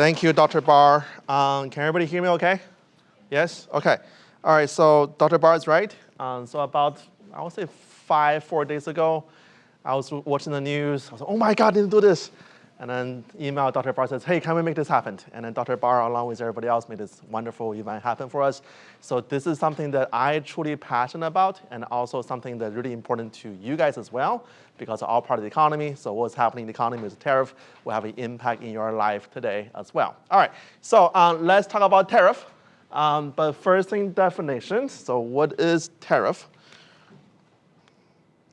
Thank you, Dr. Barr. Can everybody hear me okay? Yes? Okay. All right, so Dr. Barr is right. So about, I would say 4 days ago, I was watching the news. I was like, oh my God, I didn't do this. And then email Dr. Barr says, hey, can we make this happen? And then Dr. Barr, along with everybody else, made this wonderful event happen for us. So this is something that I truly passionate about, and also something that's really important to you guys as well, because we're all part of the economy. So what's happening in the economy with the tariff will have an impact in your life today as well. All right, so let's talk about tariff. But first thing, definitions. So what is tariff?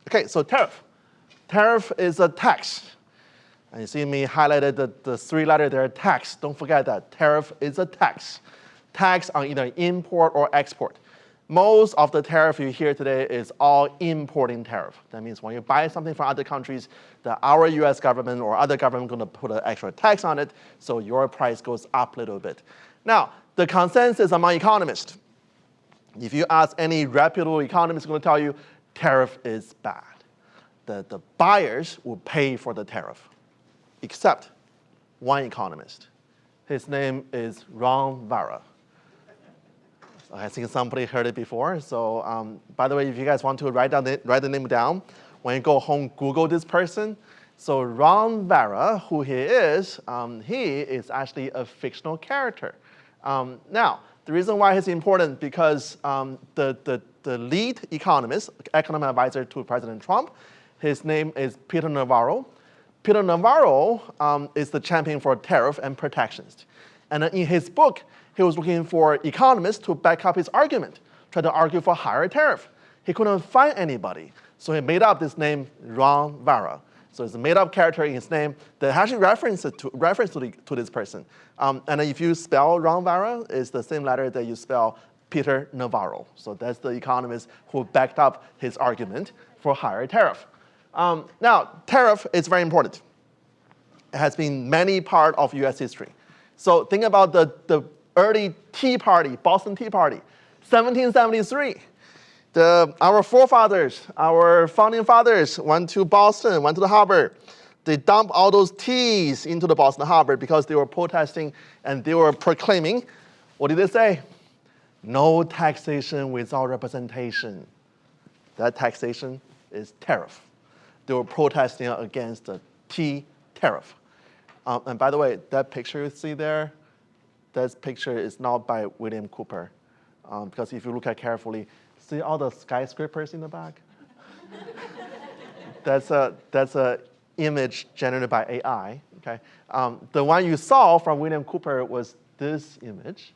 Okay, so tariff. Tariff is a tax. And you see me highlighted the 3 letters there, tax. Don't forget that. Tariff is a tax. Tax on either import or export. Most of the tariff you hear today is all importing tariff. That means when you buy something from other countries, our US government or other government going to put an extra tax on it, so your price goes up a little bit. Now, the consensus among economists, if you ask any reputable economist, going to tell you tariff is bad. The buyers will pay for the tariff, except one economist. His name is Ron Vara. I think somebody heard it before. So by the way, if you guys want to write the name down, when you go home, Google this person. So Ron Vara, who he is actually a fictional character. Now, the reason why he's important because the lead economist, economic advisor to President Trump, his name is Peter Navarro. Peter Navarro is the champion for tariff and protectionist. And in his book, he was looking for economists to back up his argument, try to argue for higher tariff. He couldn't find anybody, so he made up this name, Ron Vara. So it's a made-up character in his name that actually reference to this person. And if you spell Ron Vara, it's the same letter that you spell Peter Navarro. So that's the economist who backed up his argument for higher tariff. Now, tariff is very important. It has been many part of US history. So think about the early Tea Party, Boston Tea Party, 1773. Our forefathers, our founding fathers went to Boston, went to the harbor. They dumped all those teas into the Boston harbor because they were protesting and they were proclaiming, what did they say? No taxation without representation. That taxation is tariff. They were protesting against the tea tariff. And by the way, that picture you see there, that picture is not by William Cooper. Because if you look at carefully, see all the skyscrapers in the back? That's a image generated by AI. Okay? The one you saw from William Cooper was this image.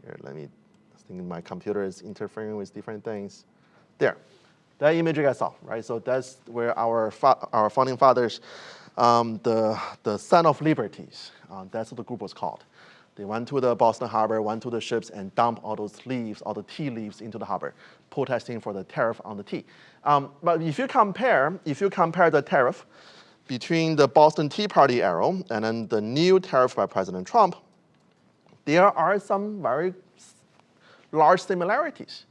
Here, I think my computer is interfering with different things. There, that image you guys saw, right? So that's where our founding fathers, the Son of Liberties, that's what the group was called. They went to the Boston harbor, went to the ships, and dumped all those leaves, all the tea leaves into the harbor, protesting for the tariff on the tea. But if you compare the tariff between the Boston Tea Party era and then the new tariff by President Trump, there are some very large similarities.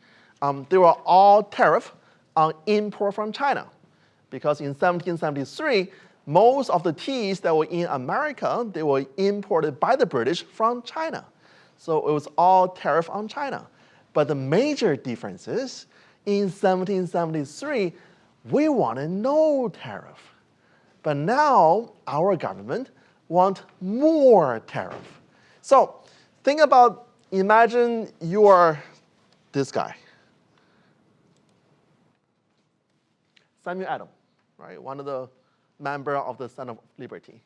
They were all tariff on import from China, because in 1773, most of the teas that were in America, they were imported by the British from China. So it was all tariff on China. But the major difference is, in 1773, we wanted no tariff. But now our government wants more tariff. So think about, imagine you are this guy, Samuel Adams, right? One of the members of the Son of Liberty.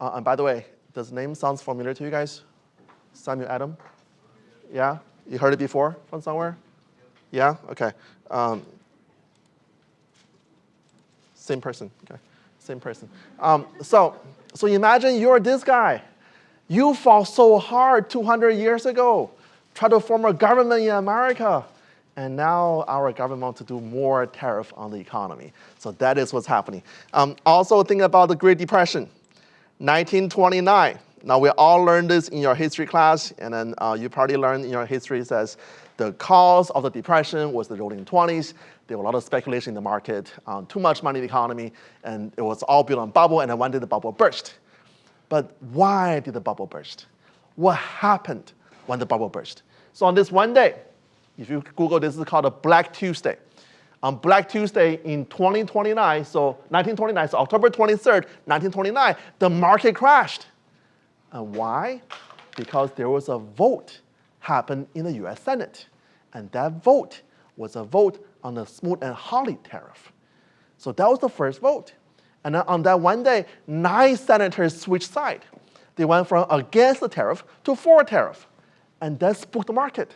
And by the way, does the name sound familiar to you guys? Samuel Adams? Yeah? You heard it before from somewhere? Yeah? Okay. Same person. Okay. Same person. So imagine you're this guy. You fought so hard 200 years ago, tried to form a government in America, and now our government wants to do more tariff on the economy. So that is what's happening. Also think about the Great Depression, 1929. Now, we all learned this in your history class, and then you probably learned in your history says the cause of the depression was the roaring 20s. There was a lot of speculation in the market, too much money in the economy, and it was all built on bubble, and then when did the bubble burst? But why did the bubble burst? What happened when the bubble burst? So on this one day, if you Google this, is called a Black Tuesday. On Black Tuesday in 1929, so October 23rd, 1929, the market crashed. And why? Because there was a vote happened in the US Senate. And that vote was a vote on the Smoot and Hawley tariff. So that was the first vote. And then on that one day, 9 senators switched sides. They went from against the tariff to for tariff. And that spooked the market.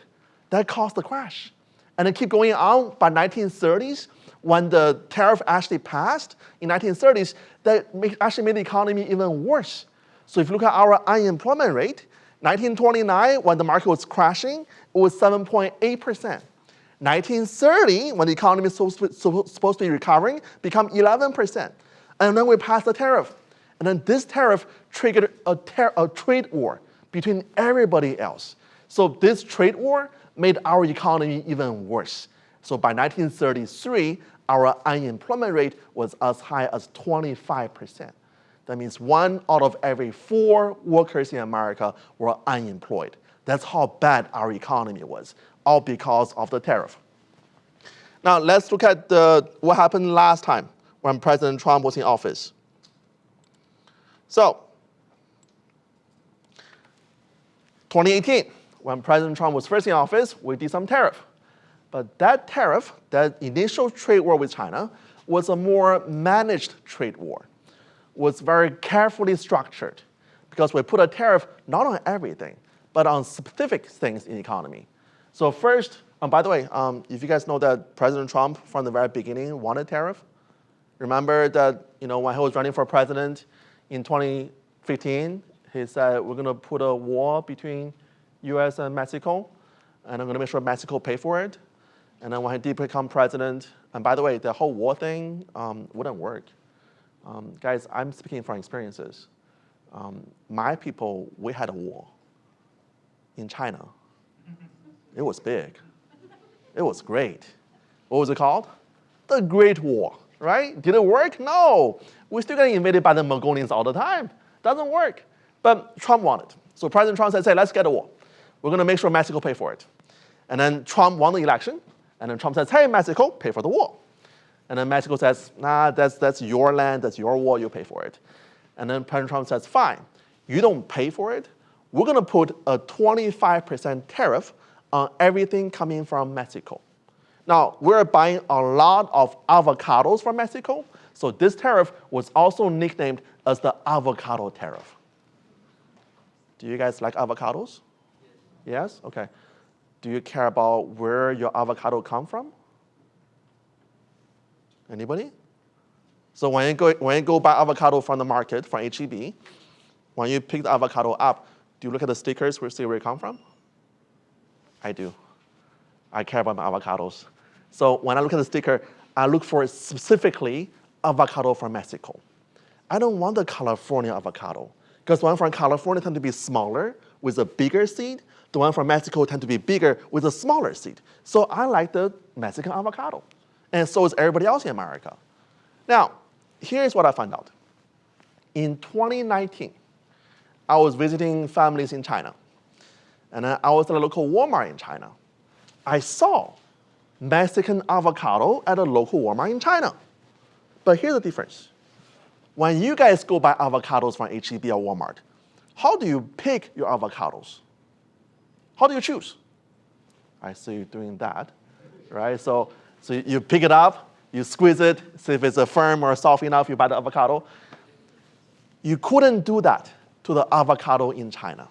That caused the crash. And it kept going on by 1930s. When the tariff actually passed in 1930s, that actually made the economy even worse. So if you look at our unemployment rate, 1929, when the market was crashing, it was 7.8%. 1930, when the economy was supposed to be recovering, became 11%. And then we passed the tariff. And then this tariff triggered a trade war between everybody else. So this trade war made our economy even worse. So by 1933, our unemployment rate was as high as 25%. That means 1 out of every 4 workers in America were unemployed. That's how bad our economy was, all because of the tariff. Now let's look at what happened last time when President Trump was in office. So, 2018, when President Trump was first in office, we did some tariff. But that tariff, that initial trade war with China, was a more managed trade war. Was very carefully structured because we put a tariff not on everything, but on specific things in the economy. So first, by the way, if you guys know that President Trump from the very beginning wanted tariff, remember that when he was running for president in 2015, he said we're going to put a wall between U.S. and Mexico, and I'm going to make sure Mexico pay for it. And then when he did become president, and by the way, the whole war thing wouldn't work. Guys, I'm speaking from experiences. My people, we had a war in China. It was big. It was great. What was it called? The Great War, right? Did it work? No. We're still getting invaded by the Mongolians all the time. Doesn't work. But Trump wanted. So President Trump said, hey, let's get a war. We're going to make sure Mexico pay for it. And then Trump won the election. And then Trump says, hey, Mexico, pay for the war. And then Mexico says, nah, that's your land, that's your war, you pay for it. And then President Trump says, fine, you don't pay for it. We're going to put a 25% tariff on everything coming from Mexico. Now, we're buying a lot of avocados from Mexico, so this tariff was also nicknamed as the avocado tariff. Do you guys like avocados? Yes? Okay. Do you care about where your avocado come from? Anybody? So when you go buy avocado from the market, from H-E-B, when you pick the avocado up, do you look at the stickers to see where it come from? I do. I care about my avocados. So when I look at the sticker, I look for specifically avocado from Mexico. I don't want the California avocado, because the one from California tend to be smaller with a bigger seed. The one from Mexico tend to be bigger with a smaller seed. So I like the Mexican avocado. And so is everybody else in America. Now, here's what I found out. In 2019, I was visiting families in China. And I was at a local Walmart in China. I saw Mexican avocado at a local Walmart in China. But here's the difference. When you guys go buy avocados from H-E-B or Walmart, how do you pick your avocados? How do you choose? I see you doing that, right? So you pick it up, you squeeze it, see if it's firm or soft enough, you buy the avocado. You couldn't do that to the avocado in China.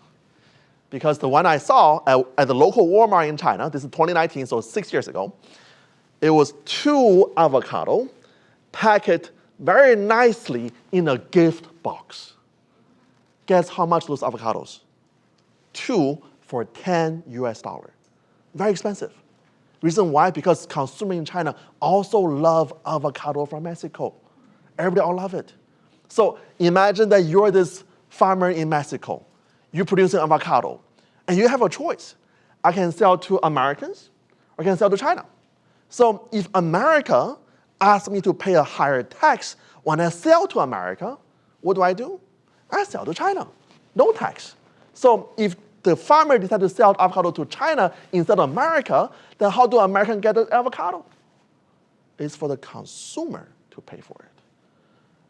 Because the one I saw at the local Walmart in China, this is 2019, so 6 years ago, it was 2 avocado packaged very nicely in a gift box. Guess how much those avocados? 2 for $10 US. Very expensive. Reason why? Because consumers in China also love avocado from Mexico. Everybody all love it. So imagine that you're this farmer in Mexico. You produce an avocado. And you have a choice. I can sell to Americans or I can sell to China. So if America asks me to pay a higher tax when I sell to America, what do? I sell to China. No tax. So if the farmer decides to sell avocado to China instead of America, then how do Americans get the avocado? It's for the consumer to pay for it.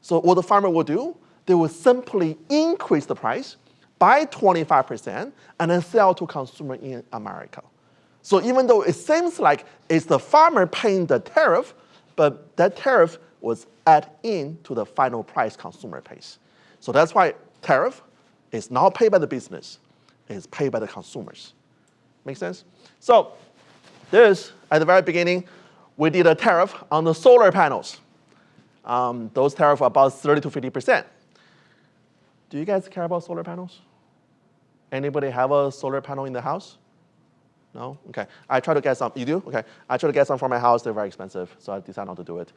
So what the farmer will do, they will simply increase the price by 25% and then sell to consumer in America. So even though it seems like it's the farmer paying the tariff, but that tariff was added in to the final price consumer pays. So that's why tariff is not paid by the business, it's paid by the consumers. Make sense? So this, at the very beginning, we did a tariff on the solar panels. Those tariffs are about 30 to 50%. Do you guys care about solar panels? Anybody have a solar panel in the house? No? Okay. I try to get some. You do? Okay. I try to get some for my house. They're very expensive, so I decided not to do it.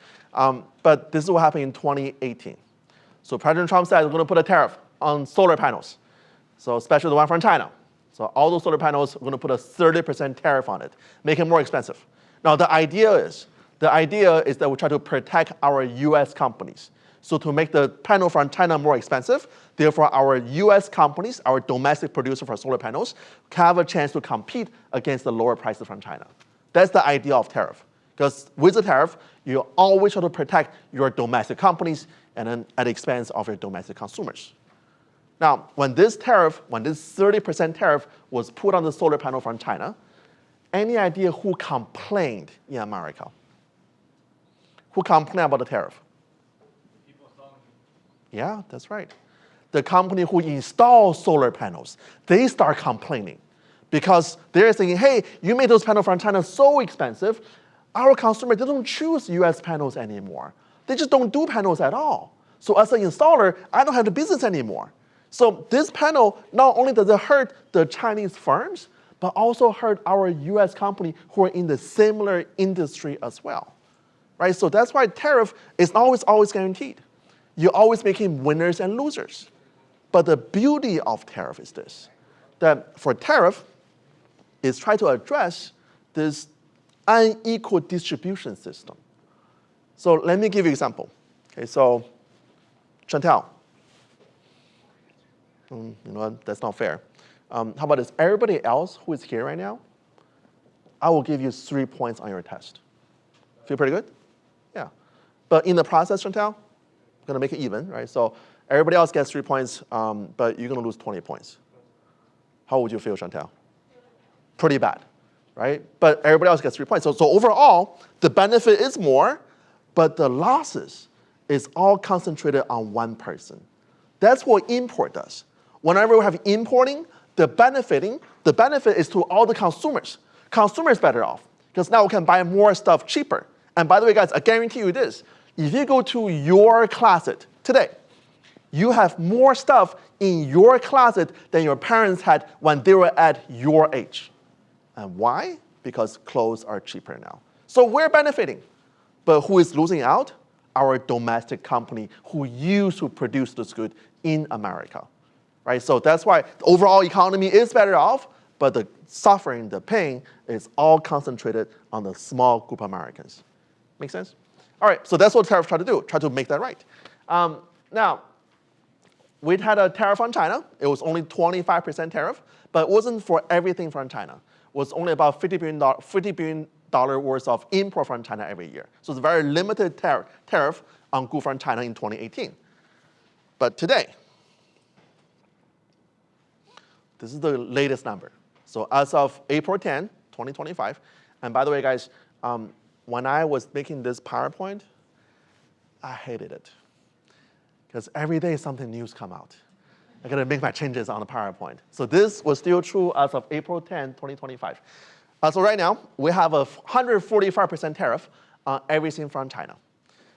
But this is what happened in 2018. So President Trump said we're going to put a tariff on solar panels, so especially the one from China. So all those solar panels, we're going to put a 30% tariff on it, make it more expensive. Now the idea is that we try to protect our U.S. companies. So to make the panel from China more expensive, therefore our U.S. companies, our domestic producer for solar panels, have a chance to compete against the lower prices from China. That's the idea of tariff. Because with the tariff, you always try to protect your domestic companies and then at the expense of your domestic consumers. Now, when this 30% tariff was put on the solar panel from China, any idea who complained in America? Who complained about the tariff? Yeah, that's right. The company who installs solar panels, they start complaining because they're saying, hey, you made those panels from China so expensive, our consumers, they don't choose US panels anymore. They just don't do panels at all. So as an installer, I don't have the business anymore. So this panel, not only does it hurt the Chinese firms, but also hurt our US company who are in the similar industry as well. Right? So that's why tariff is always guaranteed. You're always making winners and losers. But the beauty of tariff is this, that for tariff, is try to address this unequal distribution system. So let me give you an example. Okay, so Chantal, you know what, that's not fair. How about this, everybody else who is here right now, I will give you 3 points on your test. Feel pretty good? Yeah. But in the process, Chantal, I'm gonna make it even, right? So everybody else gets 3 points, but you're gonna lose 20 points. How would you feel, Chantal? Pretty bad, right? But everybody else gets 3 points. So overall, the benefit is more, but the losses is all concentrated on one person. That's what import does. Whenever we have importing, the benefit is to all the consumers. Consumers better off, because now we can buy more stuff cheaper. And by the way, guys, I guarantee you this, if you go to your closet today, you have more stuff in your closet than your parents had when they were at your age. And why? Because clothes are cheaper now. So we're benefiting. But who is losing out? Our domestic company who used to produce this good in America. Right? So that's why the overall economy is better off, but the suffering, the pain, is all concentrated on the small group of Americans. Make sense? All right, so that's what tariffs try to do, try to make that right. Now, we had a tariff on China. It was only 25% tariff, but it wasn't for everything from China. It was only about $50 billion worth of import from China every year. So it's a very limited tariff on goods from China in 2018. But today, this is the latest number. So as of April 10, 2025, and by the way, guys, when I was making this PowerPoint, I hated it. Because every day something new come out. I gotta make my changes on the PowerPoint. So this was still true as of April 10, 2025. So right now, we have a 145% tariff on everything from China.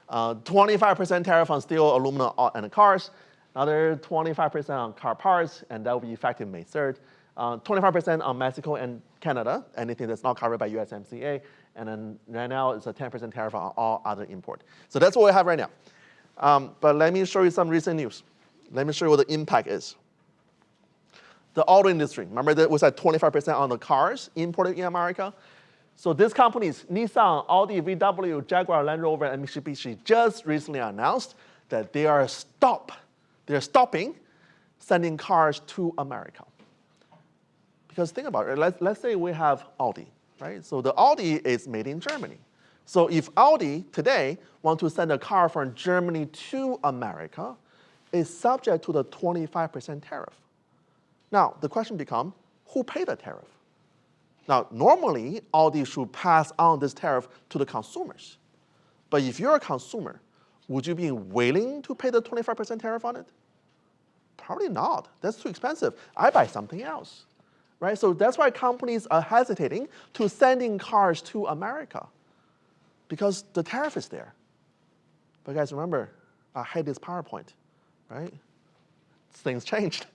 25% tariff on steel, aluminum, and cars. Another 25% on car parts, and that will be effective May 3rd. 25% on Mexico and Canada, anything that's not covered by USMCA. And then right now, it's a 10% tariff on all other import. So that's what we have right now. But let me show you some recent news. Let me show you what the impact is. The auto industry, remember that was at 25% on the cars imported in America? So these companies, Nissan, Audi, VW, Jaguar, Land Rover, and Mitsubishi just recently announced that they're stopping sending cars to America. Because think about it, let's say we have Audi, right? So the Audi is made in Germany. So if Audi today want to send a car from Germany to America, it's subject to the 25% tariff. Now, the question becomes, who pays the tariff? Now, normally, Audi should pass on this tariff to the consumers. But if you're a consumer, would you be willing to pay the 25% tariff on it? Probably not. That's too expensive. I buy something else, right? So that's why companies are hesitating to sending cars to America, because the tariff is there. But guys, remember, I had this PowerPoint, right? Things changed.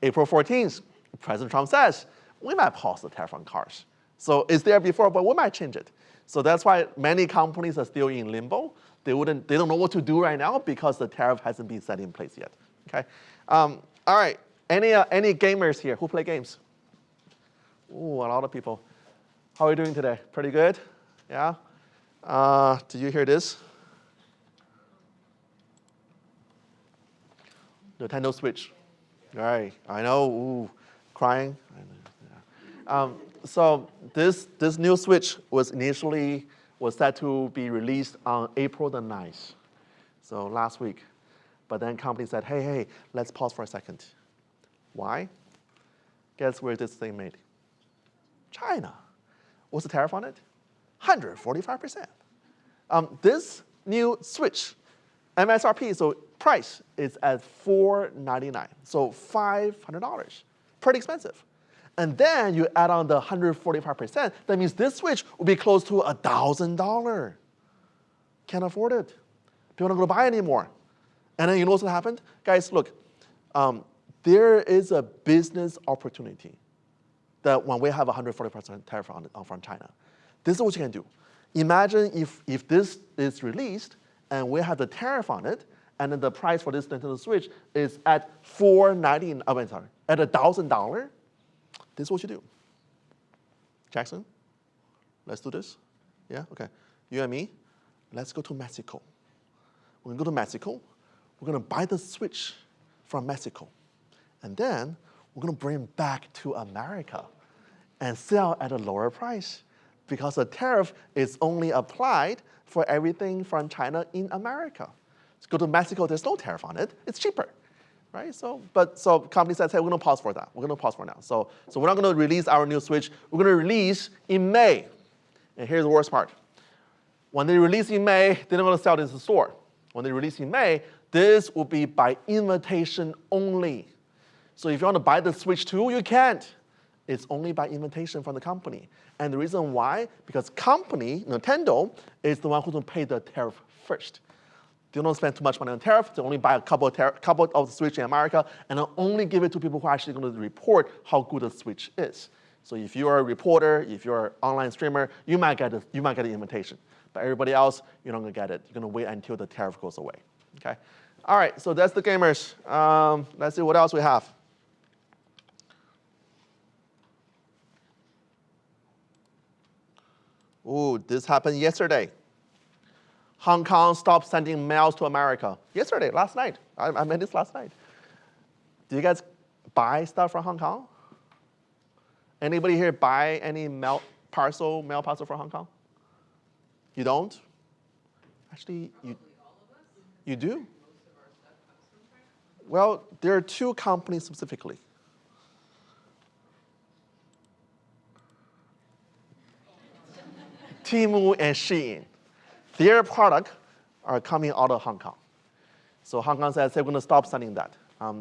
April 14th, President Trump says, we might pause the tariff on cars. So it's there before, but we might change it. So that's why many companies are still in limbo. They don't know what to do right now because the tariff hasn't been set in place yet. Okay. All right. Any gamers here who play games? Ooh, a lot of people. How are you doing today? Pretty good? Yeah. Do you hear this? Nintendo Switch. All right. I know. Ooh, crying. So this new Switch was initially set to be released on April the 9th, so last week. But then company said, hey, let's pause for a second. Why? Guess where this thing made? China. What's the tariff on it? 145%. This new Switch, MSRP, so price is at $499, so $500. Pretty expensive. And then you add on the 145%, that means this Switch will be close to $1,000. Can't afford it. People aren't going to buy it anymore. And then you know what's going to happen? Guys, look, there is a business opportunity that when we have a 140% tariff from China. This is what you can do. Imagine if this is released and we have the tariff on it, and then the price for this Nintendo Switch is at at $1,000. This is what you do. Jackson, let's do this. Yeah, okay. You and me, let's go to Mexico. We're going to go to Mexico. We're going to buy the Switch from Mexico. And then we're going to bring it back to America and sell at a lower price, because the tariff is only applied for everything from China in America. Let's go to Mexico, there's no tariff on it. It's cheaper, right? So company says, hey, we're going to pause for that. We're going to pause for now. So we're not going to release our new Switch. We're going to release in May. And here's the worst part. When they release in May, they're not going to sell this in the store. When they release in May, this will be by invitation only. So if you want to buy the Switch 2, you can't. It's only by invitation from the company. And the reason why, because company, Nintendo, is the one who's going to pay the tariff first. They don't spend too much money on tariff. They only buy a couple of the Switch in America, and they'll only give it to people who are actually going to report how good the Switch is. So if you're a reporter, if you're an online streamer, you might get an invitation. But everybody else, you're not going to get it. You're going to wait until the tariff goes away. Okay? All right, so that's the gamers. Let's see what else we have. Ooh, this happened yesterday. Hong Kong stopped sending mails to America. Yesterday, last night. I made this last night. Do you guys buy stuff from Hong Kong? Anybody here buy any mail parcel from Hong Kong? You don't? Actually, you do? Well, there are two companies specifically. Temu and Shein. Their product are coming out of Hong Kong. So Hong Kong says they're going to stop sending that.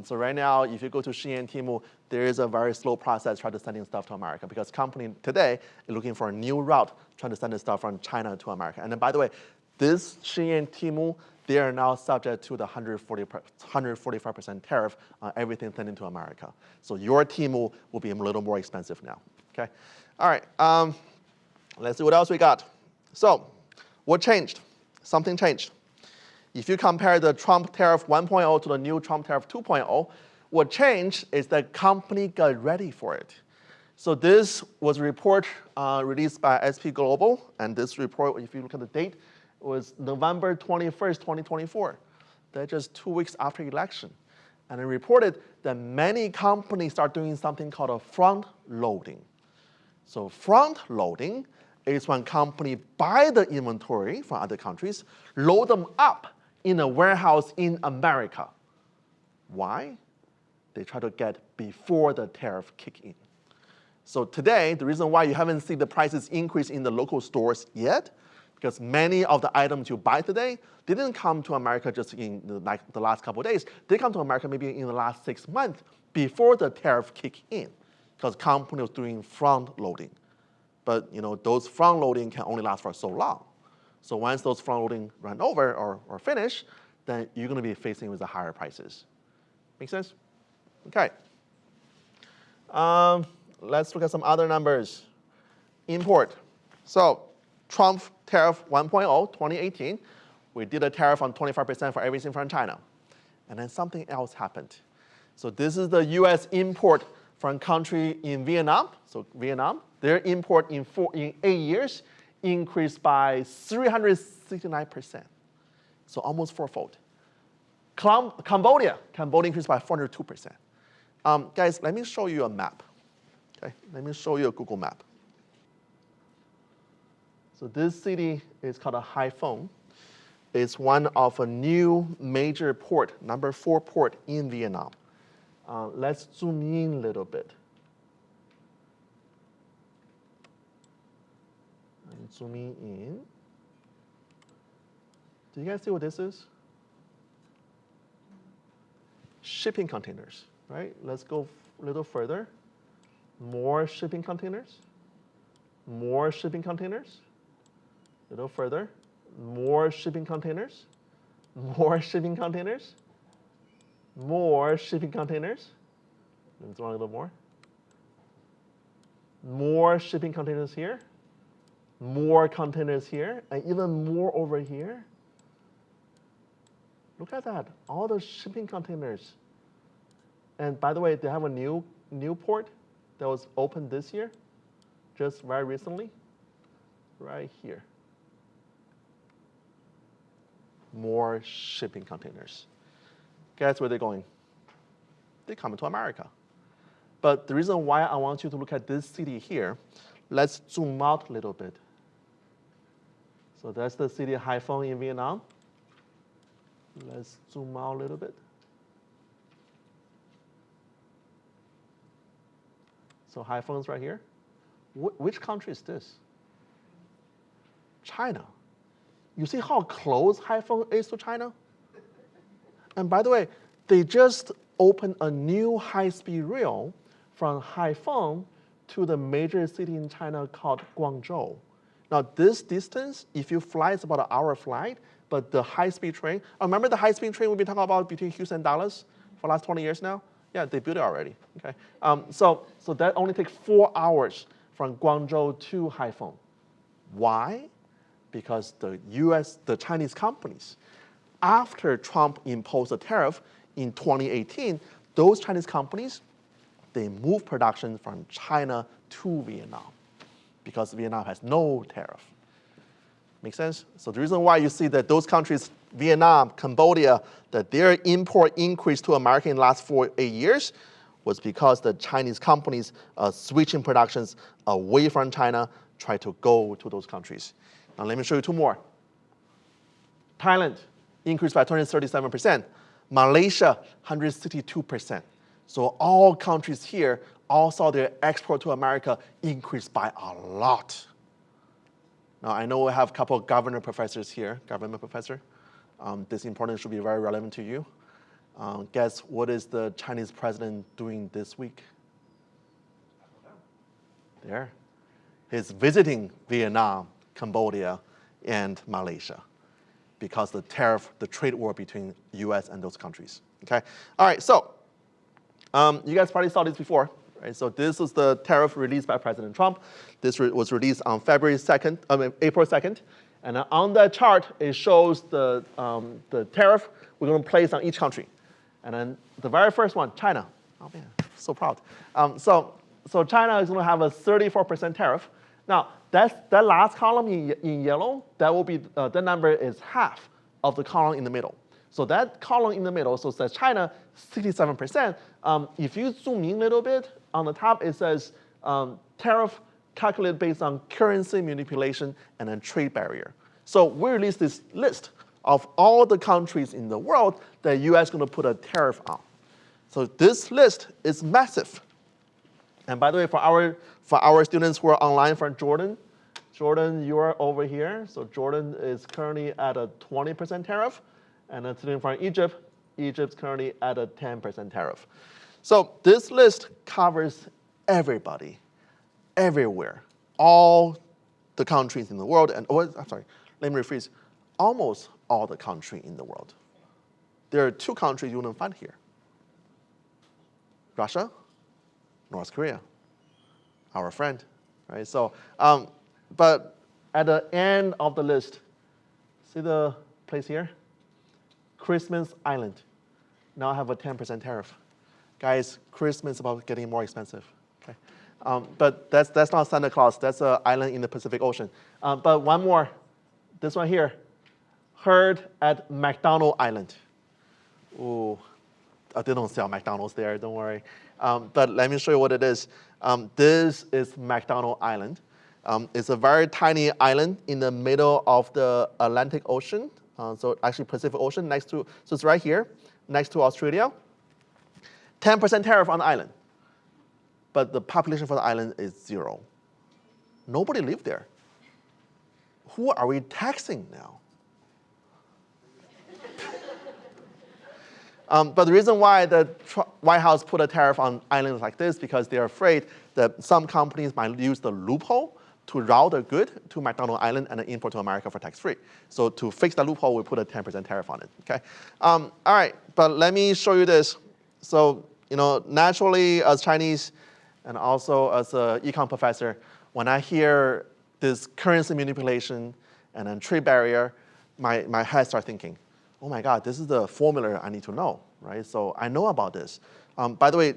So right now, if you go to Shein and Temu, there is a very slow process trying to sending stuff to America, because company today is looking for a new route trying to send the stuff from China to America. And then by the way, this Shein and Temu, they are now subject to the 145% tariff on everything sent into America. So your Temu will be a little more expensive now. Okay. All right. Let's see what else we got. So what changed? Something changed. If you compare the Trump tariff 1.0 to the new Trump tariff 2.0, what changed is that company got ready for it. So this was a report released by SP Global, and this report, if you look at the date, was November 21st, 2024. That's just 2 weeks after election. And it reported that many companies start doing something called a front loading. So front loading is when companies buy the inventory from other countries, load them up in a warehouse in America. Why? They try to get before the tariff kick in. So today, the reason why you haven't seen the prices increase in the local stores yet, because many of the items you buy today didn't come to America just in the last couple of days. They come to America maybe in the last 6 months before the tariff kick in, because company was doing front loading. But those front loading can only last for so long. So once those front loading run over or finish, then you're going to be facing with the higher prices. Make sense? Okay. Let's look at some other numbers. Import. So Trump tariff 1.0, 2018, we did a tariff on 25% for everything from China. And then something else happened. So this is the US import from country in Vietnam. So Vietnam, their import in 8 years increased by 369%. So almost fourfold. Cambodia increased by 402%. Guys, let me show you a map. Okay, let me show you a Google map. So this city is called a Haiphong. It's one of a new major port, number 4 port in Vietnam. Let's zoom in a little bit. I'm zooming in. Do you guys see what this is? Shipping containers, right? Let's go a little further. More shipping containers. More shipping containers. A little further. More shipping containers. More shipping containers. More shipping containers. Let's go a little more. More shipping containers here. More containers here. And even more over here. Look at that. All the shipping containers. And by the way, they have a new port that was opened this year, just very recently, right here. More shipping containers. Guess where they're going? They're coming to America. But the reason why I want you to look at this city here, let's zoom out a little bit. So that's the city of Haiphong in Vietnam. Let's zoom out a little bit. So Haiphong is right here. Which country is this? China. You see how close Haiphong is to China? And by the way, they just opened a new high-speed rail from Haiphong to the major city in China called Guangzhou. Now this distance, if you fly, it's about an hour flight, but the high-speed train, remember the high-speed train we've been talking about between Houston and Dallas for the last 20 years now? Yeah, they built it already. Okay, so that only takes 4 hours from Guangzhou to Haiphong. Why? Because the Chinese companies, after Trump imposed a tariff in 2018, those Chinese companies, they moved production from China to Vietnam because Vietnam has no tariff. Make sense? So the reason why you see that those countries, Vietnam, Cambodia, that their import increased to America in the last 8 years was because the Chinese companies are switching productions away from China, try to go to those countries. Now let me show you 2 more. Thailand increased by 237%. Malaysia, 162%. So all countries here all saw their export to America increase by a lot. Now, I know we have a couple of government professors here. This important should be very relevant to you. Guess what is the Chinese president doing this week? There. He's visiting Vietnam, Cambodia, and Malaysia because the tariff, the trade war between US and those countries. Okay? All right, so you guys probably saw this before. Right, so this is the tariff released by President Trump. This was released on April 2nd. And then on that chart, it shows the tariff we're going to place on each country. And then the very first one, China. Oh man, so proud. So China is going to have a 34% tariff. Now, that last column in yellow, that will be that number is half of the column in the middle. So that column in the middle, so it says China 67%. If you zoom in a little bit, on the top it says tariff calculated based on currency manipulation and then trade barrier. So we released this list of all the countries in the world that the US is going to put a tariff on. So this list is massive. And by the way, for our students who are online from Jordan, you are over here. So Jordan is currently at a 20% tariff. And a student from Egypt, Egypt's currently at a 10% tariff. So this list covers everybody, everywhere, all the countries in the world, and I'm sorry, let me rephrase, almost all the countries in the world. There are two countries you wouldn't find here. Russia, North Korea, our friend, right? So, but at the end of the list, see the place here? Christmas Island. Now I have a 10% tariff. Guys, Christmas is about getting more expensive. Okay? But that's not Santa Claus. That's an island in the Pacific Ocean. But one more, this one here, heard at McDonald Island. Ooh, they don't sell McDonald's there, don't worry. But let me show you what it is. This is McDonald Island. It's a very tiny island in the middle of the Atlantic Ocean. So actually Pacific Ocean next to, so it's right here, next to Australia. 10% tariff on the island. But the population for the island is 0. Nobody lives there. Who are we taxing now? But the reason why the White House put a tariff on islands like this because they're afraid that some companies might use the loophole to route a good to McDonald Island and then import to America for tax-free. So to fix that loophole, we put a 10% tariff on it, okay? All right, but let me show you this. So, naturally as Chinese and also as an econ professor, when I hear this currency manipulation and then trade barrier, my head starts thinking, oh my God, this is the formula I need to know, right? So I know about this. By the way,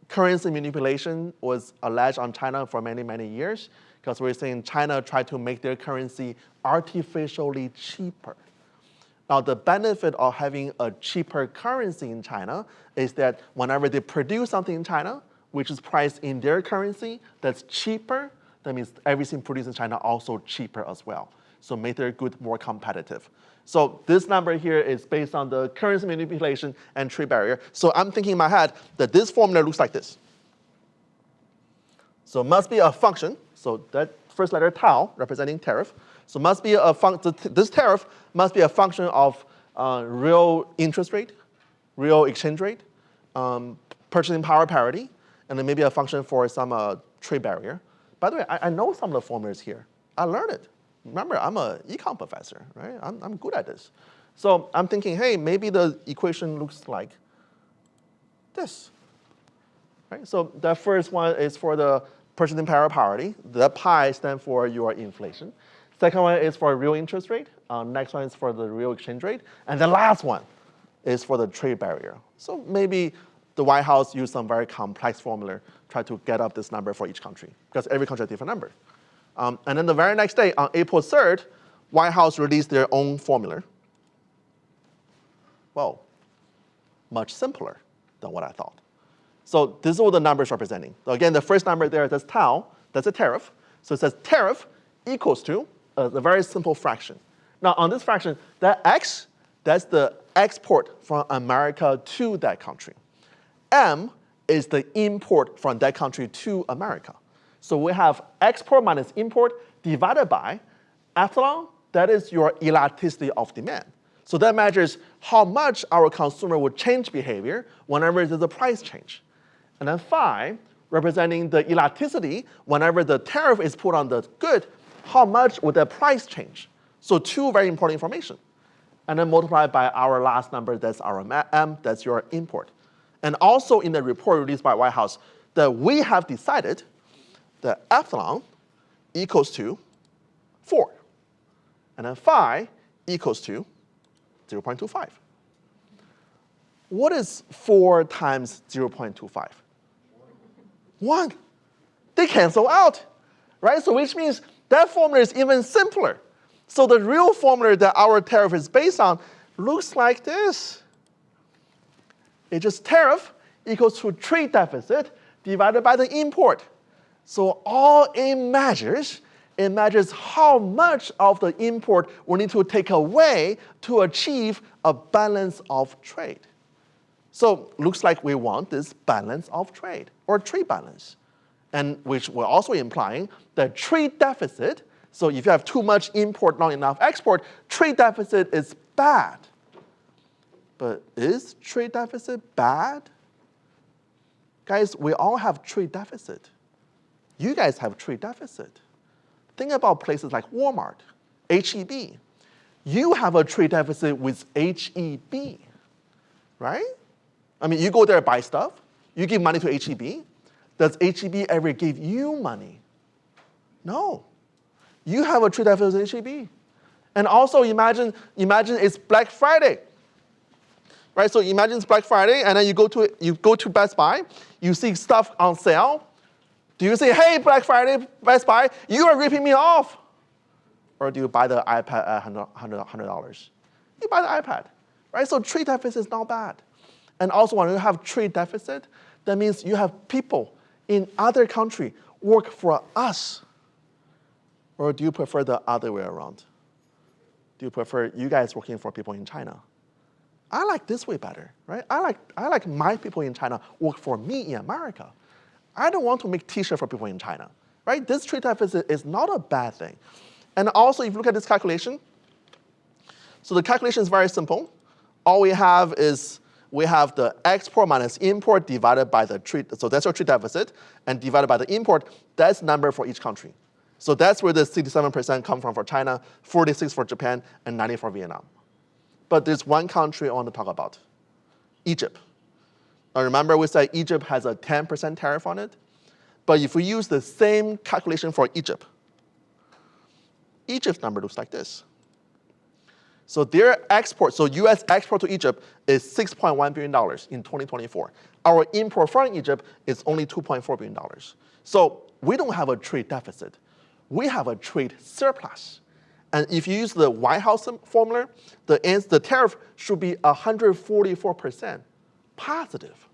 currency manipulation was alleged on China for many, many years because we're saying China tried to make their currency artificially cheaper. Now, the benefit of having a cheaper currency in China is that whenever they produce something in China, which is priced in their currency, that's cheaper, that means everything produced in China also cheaper as well. So make their goods more competitive. So this number here is based on the currency manipulation and trade barrier. So I'm thinking in my head that this formula looks like this. So it must be a function. So that first letter tau representing tariff. So must be this tariff must be a function of real interest rate, real exchange rate, purchasing power parity, and then maybe a function for some trade barrier. By the way, I know some of the formulas here. I learned it. Remember, I'm an econ professor, right? I'm good at this. So I'm thinking, hey, maybe the equation looks like this. Right? So the first one is for the purchasing power parity. The pi stands for your inflation. Second one is for real interest rate. Next one is for the real exchange rate. And the last one is for the trade barrier. So maybe the White House used some very complex formula, try to get up this number for each country, because every country has a different number. And then the very next day, on April 3rd, White House released their own formula. Well, much simpler than what I thought. So this is what the numbers representing. So again, the first number there, that's tau, that's a tariff. So it says tariff equals to a very simple fraction. Now on this fraction, that x, that's the export from America to that country. M is the import from that country to America. So we have export minus import divided by epsilon, that is your elasticity of demand. So that measures how much our consumer would change behavior whenever there's a price change. And then phi, representing the elasticity, whenever the tariff is put on the good, how much would the price change? So two very important information. And then multiplied by our last number, that's our M, that's your import. And also in the report released by White House, that we have decided that epsilon equals to 4. and then phi equals to 0.25. What is 4 times 0.25? 1. They cancel out, right? So which means that formula is even simpler. So the real formula that our tariff is based on looks like this. It's just tariff equals to trade deficit divided by the import. So all it measures how much of the import we need to take away to achieve a balance of trade. So looks like we want this balance of trade, or trade balance, and which we're also implying that trade deficit, so if you have too much import, not enough export, trade deficit is bad. But is trade deficit bad? Guys, we all have trade deficit. You guys have trade deficit. Think about places like Walmart, H-E-B. You have a trade deficit with H-E-B, right? I mean, you go there and buy stuff. You give money to H-E-B. Does H-E-B ever give you money? No. You have a trade deficit with H-E-B. And also imagine it's Black Friday. Right? So imagine it's Black Friday, and then you go to Best Buy, you see stuff on sale. Do you say, hey, Black Friday, Best Buy, you are ripping me off? Or do you buy the iPad at $100? You buy the iPad, right? So trade deficit is not bad. And also when you have trade deficit, that means you have people in other country work for us. Or do you prefer the other way around? Do you prefer you guys working for people in China? I like this way better, right? I like my people in China work for me in America. I don't want to make t-shirts for people in China, right? This trade deficit is not a bad thing. And also, if you look at this calculation, so the calculation is very simple. All we have is we have the export minus import divided by the trade, so that's your trade deficit, and divided by the import, that's the number for each country. So that's where the 67% come from for China, 46 for Japan, and 90 for Vietnam. But there's one country I want to talk about, Egypt. Now remember we said Egypt has a 10% tariff on it? But if we use the same calculation for Egypt, Egypt's number looks like this. So their export, so US export to Egypt is $6.1 billion in 2024. Our import from Egypt is only $2.4 billion. So we don't have a trade deficit. We have a trade surplus. And if you use the White House formula, the tariff should be 144% positive.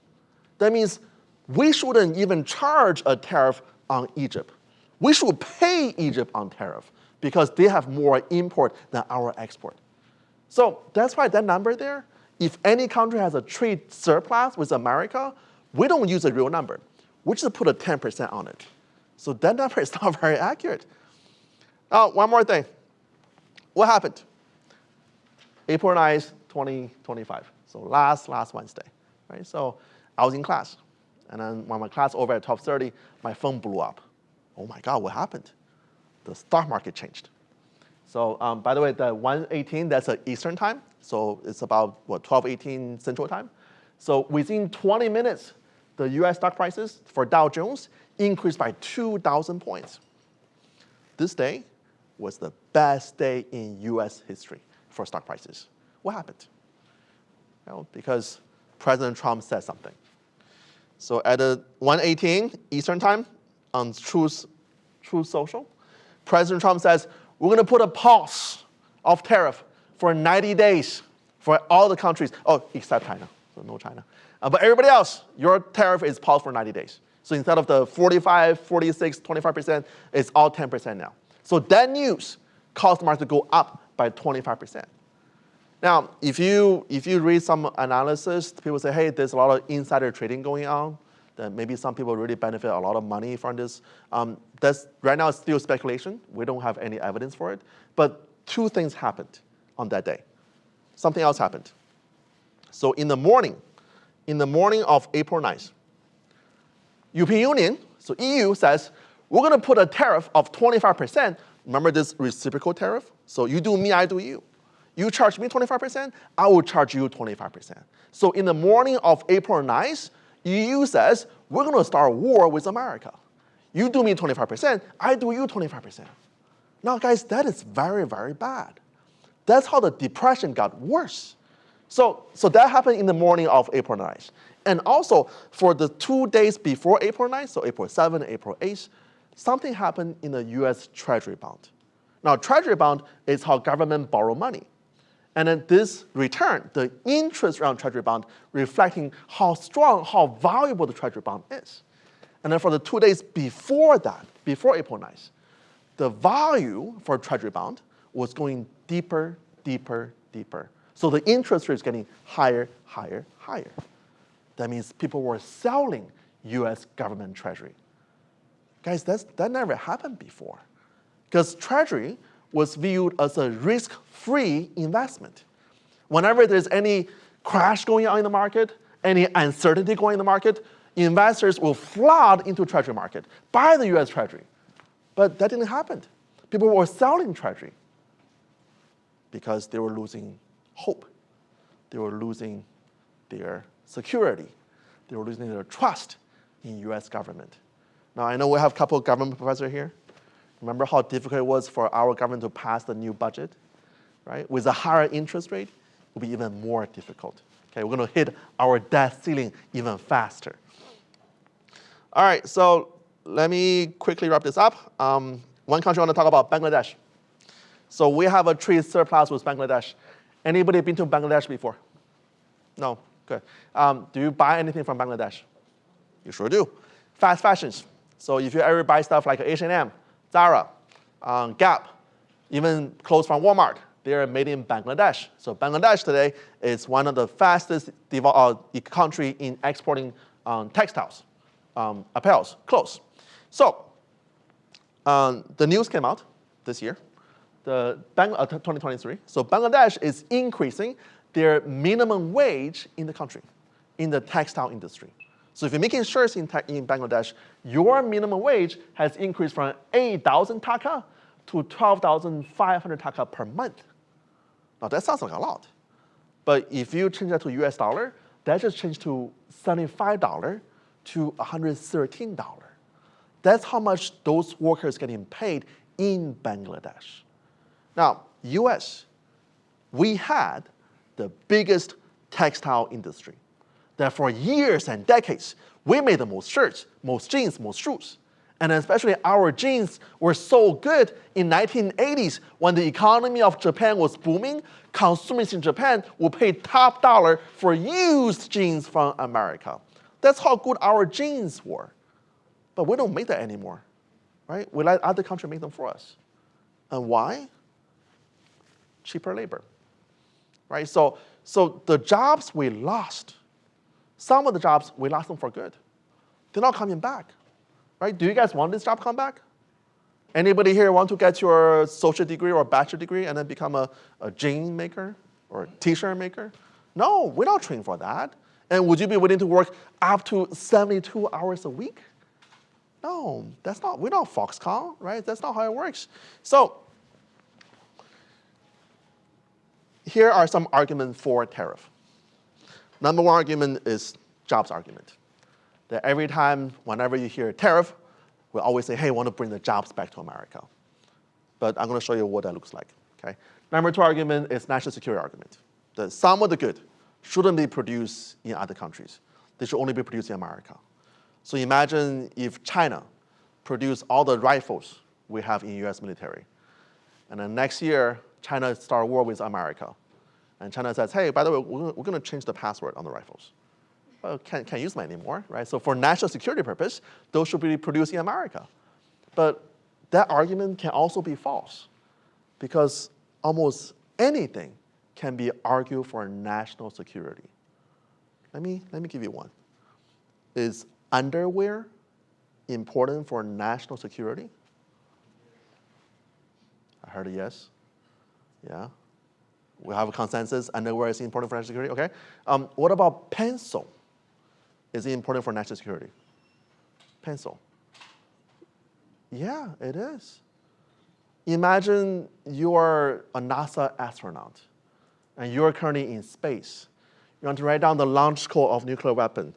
That means we shouldn't even charge a tariff on Egypt. We should pay Egypt on tariff because they have more import than our export. So that's why that number there, if any country has a trade surplus with America, we don't use a real number. We just put a 10% on it. So that number is not very accurate. Now, one more thing. What happened? April 9th, 2025. So last Wednesday, right? So I was in class. And then when my class over at 12:30, my phone blew up. Oh my God, what happened? The stock market changed. So by the way, the 1:18, that's Eastern time. So it's about, 12:18 Central time. So within 20 minutes, the US stock prices for Dow Jones increased by 2,000 points. This day was the best day in US history for stock prices. What happened? Well, because President Trump said something. So at 1:18 Eastern time on Truth Social, President Trump says, we're going to put a pause of tariff for 90 days for all the countries. Oh, except China, so no China. But everybody else, your tariff is paused for 90 days. So instead of the 45, 46, 25%, it's all 10% now. So that news caused the market to go up by 25%. Now, if you read some analysis, people say, hey, there's a lot of insider trading going on. That maybe some people really benefit a lot of money from this. That's right now it's still speculation. We don't have any evidence for it. But two things happened on that day. Something else happened. So in the morning of April 9th, European Union, so EU says, we're going to put a tariff of 25%. Remember this reciprocal tariff? So you do me, I do you. You charge me 25%, I will charge you 25%. So in the morning of April 9th, EU says, we're going to start a war with America. You do me 25%, I do you 25%. Now, guys, that is very, very bad. That's how the depression got worse. So that happened in the morning of April 9th. And also, for the 2 days before April 9th, so April 7th, April 8th, something happened in the US Treasury bond. Now, Treasury bond is how government borrow money. And then this return, the interest around Treasury bond, reflecting how strong, how valuable the Treasury bond is. And then for the 2 days before that, before April 9th, the value for Treasury bond was going deeper, deeper, deeper. So the interest rate is getting higher, higher, higher. That means people were selling US government Treasury. Guys, that never happened before. Because Treasury was viewed as a risk-free investment. Whenever there's any crash going on in the market, any uncertainty going in the market, investors will flood into Treasury market, buy the US Treasury. But that didn't happen. People were selling Treasury because they were losing hope. They were losing their security. They were losing their trust in US government. Now, I know we have a couple of government professors here. Remember how difficult it was for our government to pass the new budget, right? With a higher interest rate, it will be even more difficult. Okay, we're going to hit our debt ceiling even faster. All right, so let me quickly wrap this up. One country I want to talk about, Bangladesh. So we have a trade surplus with Bangladesh. Anybody been to Bangladesh before? No, good. Do you buy anything from Bangladesh? You sure do. Fast fashions. So if you ever buy stuff like H&M, Zara, Gap, even clothes from Walmart, they are made in Bangladesh. So Bangladesh today is one of the fastest country in exporting textiles, apparels, clothes. So the news came out this year, 2023. So Bangladesh is increasing their minimum wage in the country, in the textile industry. So if you're making shirts in Bangladesh, your minimum wage has increased from 8,000 taka to 12,500 taka per month. Now that sounds like a lot. But if you change that to US dollar, that just changed to $75 to $113. That's how much those workers getting paid in Bangladesh. Now, US, we had the biggest textile industry. That for years and decades, we made the most shirts, most jeans, most shoes. And especially our jeans were so good in 1980s when the economy of Japan was booming, consumers in Japan would pay top dollar for used jeans from America. That's how good our jeans were. But we don't make that anymore, right? We let other countries make them for us. And why? Cheaper labor, right? So the jobs we lost, some of the jobs, we lost them for good. They're not coming back, right? Do you guys want this job to come back? Anybody here want to get your associate degree or bachelor degree and then become a jean maker or a t-shirt maker? No, we're not trained for that. And would you be willing to work up to 72 hours a week? No, that's not, we're not Foxconn, right? That's not how it works. So here are some arguments for tariff. Number one argument is jobs argument. That every time, whenever you hear tariff, we always say, hey, we want to bring the jobs back to America. But I'm going to show you what that looks like. Okay? Number two argument is national security argument. That some of the good shouldn't be produced in other countries. They should only be produced in America. So imagine if China produced all the rifles we have in US military. And then next year, China start a war with America. And China says, hey, by the way, we're going to change the password on the rifles. Well, can't use them anymore, right? So for national security purpose, those should be produced in America. But that argument can also be false because almost anything can be argued for national security. Let me give you one. Is underwear important for national security? I heard a yes. Yeah. We have a consensus. Underwear is important for national security. Okay. What about pencil? Is it important for national security? Pencil. Yeah, it is. Imagine you are a NASA astronaut, and you're currently in space. You want to write down the launch code of nuclear weapon.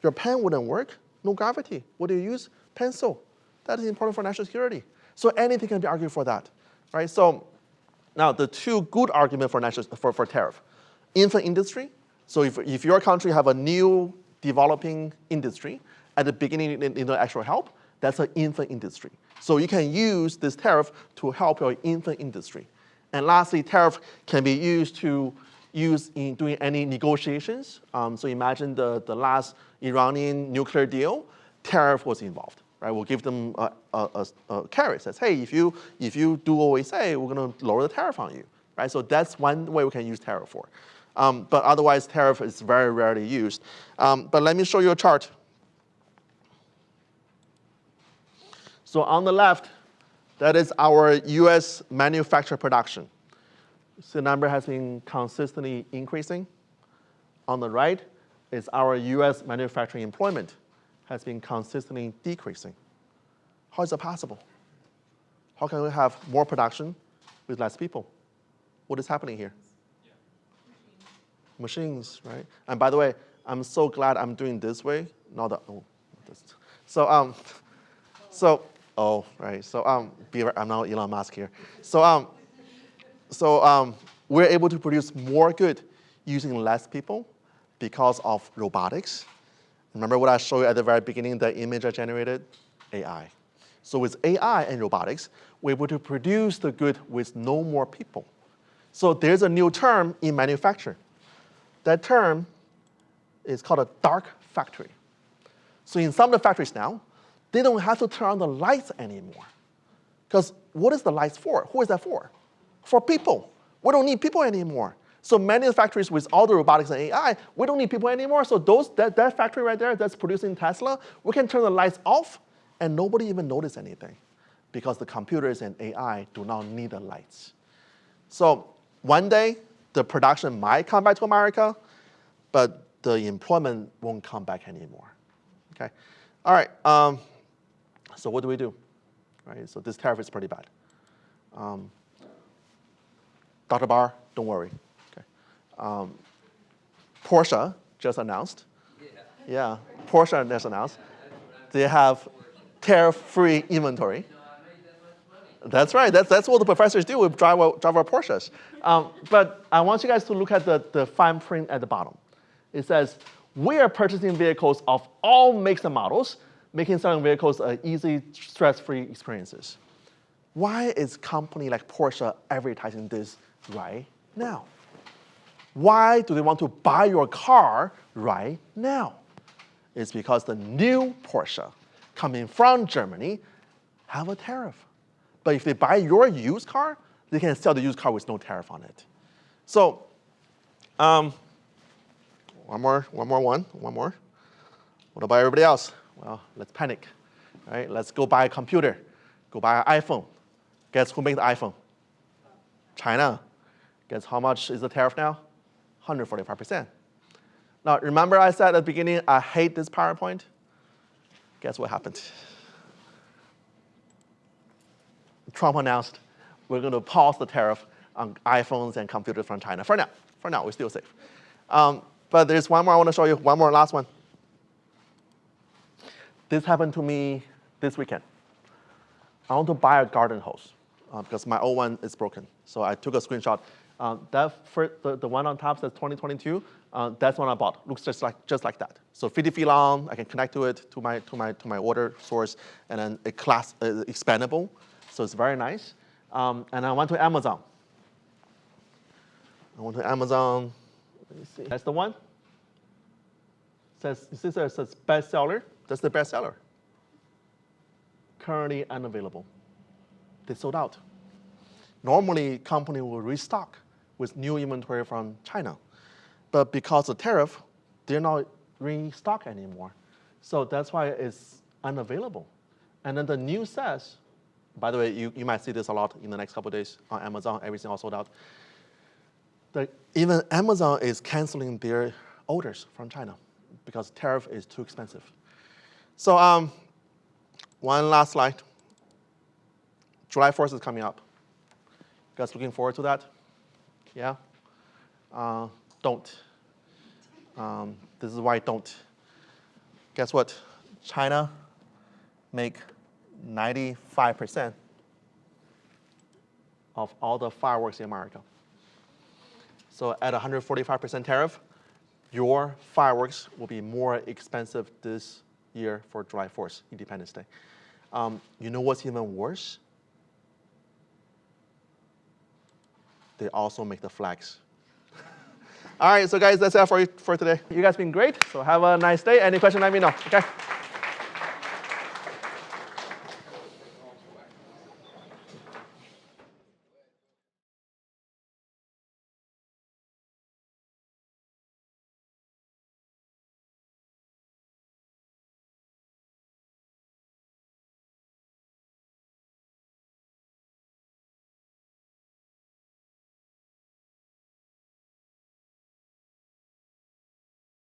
Your pen wouldn't work. No gravity. What do you use? Pencil. That is important for national security. So anything can be argued for that. right? So now the two good arguments for tariff. Infant industry. So if your country have a new developing industry, at the beginning in the actual help, that's an infant industry. So you can use this tariff to help your infant industry. And lastly, tariff can be used in doing any negotiations. So imagine the last Iranian nuclear deal, tariff was involved. Right? We'll give them a carrot. Says, hey, if you do what we say, we're going to lower the tariff on you. Right? So that's one way we can use tariff for. But otherwise, tariff is very rarely used. But let me show you a chart. So on the left, that is our US manufacturing production. So the number has been consistently increasing. On the right is our US manufacturing employment has been consistently decreasing. How is it possible? How can we have more production with less people? What is happening here? Yeah. Machines, right? And by the way, I'm so glad I'm doing this way. Not that, oh, this. So, right. So, I'm now Elon Musk here. So, we're able to produce more good using less people because of robotics. Remember what I showed you at the very beginning, the image I generated? AI. So with AI and robotics, we're able to produce the good with no more people. So there's a new term in manufacturing. That term is called a dark factory. So in some of the factories now, they don't have to turn on the lights anymore. Because what is the lights for? Who is that for? For people. We don't need people anymore. So many of the factories with all the robotics and AI, we don't need people anymore. So that factory right there that's producing Tesla, we can turn the lights off and nobody even notice anything because the computers and AI do not need the lights. So one day, the production might come back to America, but the employment won't come back anymore. Okay. All right. So what do we do? Right. So this tariff is pretty bad. Dr. Barr, don't worry. Okay. Porsche just announced. Yeah, Porsche just announced. They have tariff-free inventory. That's right. That's what the professors do with drive our Porsches. But I want you guys to look at the fine print at the bottom. It says, we are purchasing vehicles of all makes and models, making selling vehicles easy, stress-free experiences. Why is a company like Porsche advertising this right now? Why do they want to buy your car right now? It's because the new Porsche coming from Germany have a tariff. But if they buy your used car, they can sell the used car with no tariff on it. So, one more. What about everybody else? Well, let's panic, right? Let's go buy a computer, go buy an iPhone. Guess who made the iPhone? China. Guess how much is the tariff now? 145%. Now, remember I said at the beginning, I hate this PowerPoint? Guess what happened? Trump announced we're going to pause the tariff on iPhones and computers from China. For now, we're still safe. But there's one more I want to show you, one more last one. This happened to me this weekend. I want to buy a garden hose because my old one is broken. So I took a screenshot. The one on top says 2022. That's one I bought. Looks just like that. So 50 feet long. I can connect to it to my water source, and then expandable. So it's very nice. And I went to Amazon. Let me see. That's the one. It says bestseller. That's the bestseller. Currently unavailable. They sold out. Normally, company will restock with new inventory from China. But because of tariff, they're not restock anymore. So that's why it's unavailable. And then the news says, by the way, you might see this a lot in the next couple of days on Amazon, everything all sold out. Even Amazon is canceling their orders from China because tariff is too expensive. So one last slide. July 4th is coming up. You guys looking forward to that? Yeah? Don't. This is why don't. Guess what? China make 95% of all the fireworks in America. So at 145% tariff, your fireworks will be more expensive this year for July 4th, Independence Day. You know what's even worse? They also make the flags. All right, so guys, that's it for today. You guys been great, so have a nice day. Any question, let me know, okay?